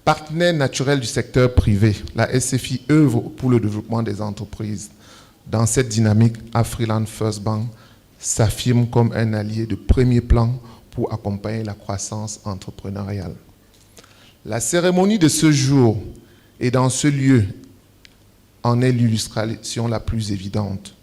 Partenaire naturel du secteur privé, la SFI œuvre pour le développement des entreprises. Dans cette dynamique, Afriland First Bank s'affirme comme un allié de premier plan pour accompagner la croissance entrepreneuriale. La cérémonie de ce jour et dans ce lieu en est l'illustration la plus évidente.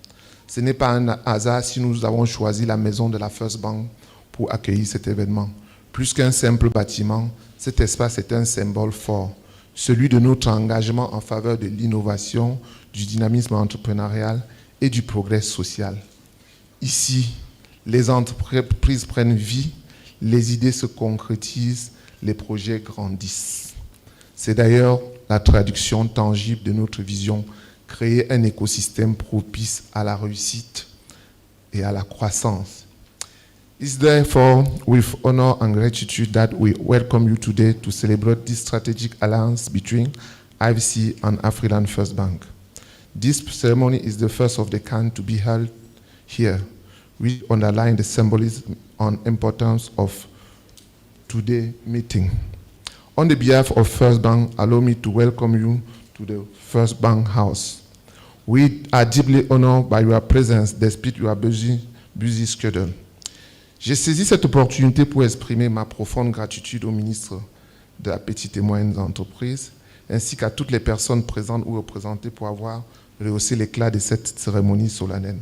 Ce n'est pas un hasard si nous avons choisi la maison de la First Bank pour accueillir cet événement. Plus qu'un simple bâtiment, cet espace est un symbole fort, celui de notre engagement en faveur de l'innovation, du dynamisme entrepreneurial et du progrès social. Ici, les entreprises prennent vie, les idées se concrétisent, les projets grandissent. C'est d'ailleurs la traduction tangible de notre vision, créer un écosystème propice à la réussite et à la croissance. It's therefore with honor and gratitude that we welcome you today to celebrate this strategic alliance between IFC and Afriland First Bank. This ceremony is the first of the kind to be held here. We underline the symbolism and importance of today's meeting. On the behalf of First Bank, allow me to welcome you to the First Bank House. We are deeply honored by your presence despite your busy schedule. J'ai saisi cette opportunité pour exprimer ma profonde gratitude au ministre de la Petite et Moyenne Entreprise, ainsi qu'à toutes les personnes présentes ou représentées pour avoir rehaussé l'éclat de cette cérémonie solennelle.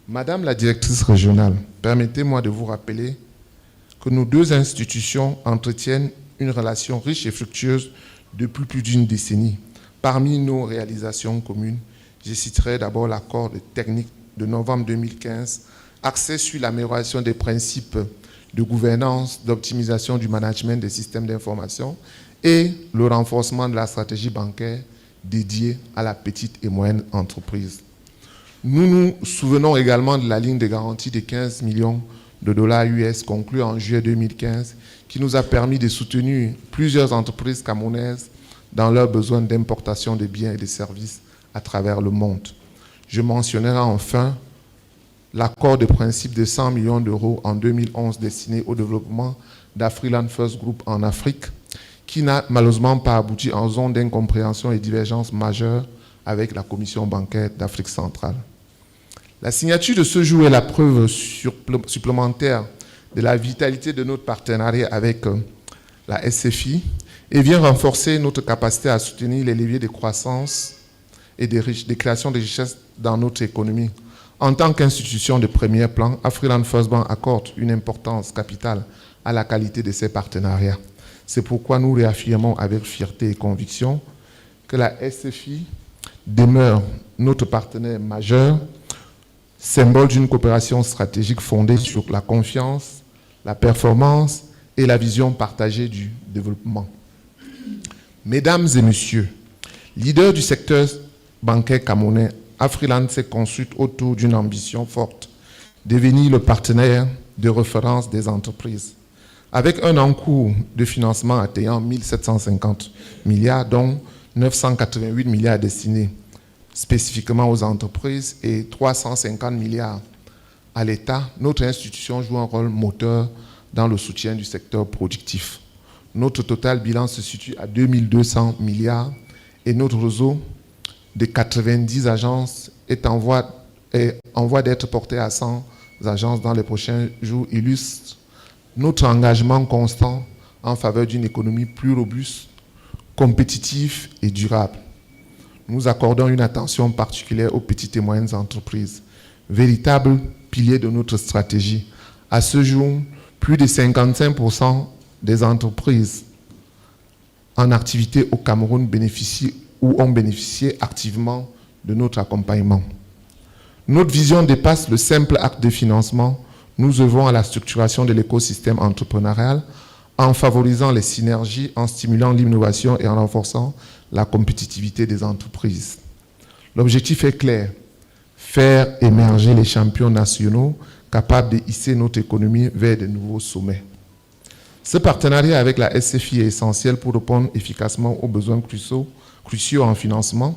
Madame la directrice régionale, permettez-moi de vous rappeler que nos deux institutions entretiennent une relation riche et fructueuse depuis plus d'une décennie. Parmi nos réalisations communes, je citerai d'abord l'accord de technique de novembre 2015, axé sur l'amélioration des principes de gouvernance, d'optimisation du management des systèmes d'information et le renforcement de la stratégie bancaire dédiée à la petite et moyenne entreprise. Nous nous souvenons également de la ligne de garantie de 15 millions de dollars US conclue en juillet 2015 qui nous a permis de soutenir plusieurs entreprises camerounaises dans leurs besoins d'importation de biens et de services à travers le monde. Je mentionnerai enfin l'accord de principe de 100 millions d'euros en 2011 destiné au développement d'Afriland First Group en Afrique, qui n'a malheureusement pas abouti en zone d'incompréhension et divergence majeure avec la Commission bancaire d'Afrique centrale. La signature de ce jour est la preuve supplémentaire de la vitalité de notre partenariat avec la SFI et vient renforcer notre capacité à soutenir les leviers de croissance et de création de richesses dans notre économie. En tant qu'institution de premier plan, Afriland First Bank accorde une importance capitale à la qualité de ses partenariats. C'est pourquoi nous réaffirmons avec fierté et conviction que la SFI demeure notre partenaire majeur, symbole d'une coopération stratégique fondée sur la confiance, la performance et la vision partagée du développement. Mesdames et messieurs, leaders du secteur bancaire camerounais, Afriland s'est construite autour d'une ambition forte, devenir le partenaire de référence des entreprises. Avec un encours de financement atteignant 1750 milliards, dont 988 milliards destinés spécifiquement aux entreprises et 350 milliards à l'État, notre institution joue un rôle moteur dans le soutien du secteur productif. Notre total bilan se situe à 2200 milliards et notre réseau de 90 agences est en voie d'être porté à 100 agences dans les prochains jours, illustre notre engagement constant en faveur d'une économie plus robuste, compétitive et durable. Nous accordons une attention particulière aux petites et moyennes entreprises, véritables piliers de notre stratégie. À ce jour, plus de 55% des entreprises en activité au Cameroun bénéficient ou ont bénéficié activement de notre accompagnement. Notre vision dépasse le simple acte de financement. Nous œuvrons à la structuration de l'écosystème entrepreneurial en favorisant les synergies, en stimulant l'innovation et en renforçant la compétitivité des entreprises. L'objectif est clair, faire émerger les champions nationaux capables de hisser notre économie vers de nouveaux sommets. Ce partenariat avec la SFI est essentiel pour répondre efficacement aux besoins cruciaux en financement.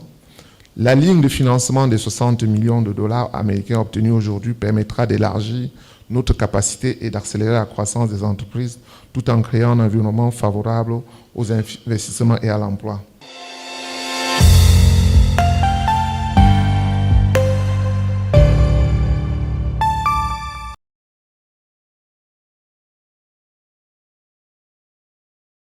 La ligne de financement de 60 millions de dollars américains obtenue aujourd'hui permettra d'élargir Notre capacité est d'accélérer la croissance des entreprises tout en créant un environnement favorable aux investissements et à l'emploi.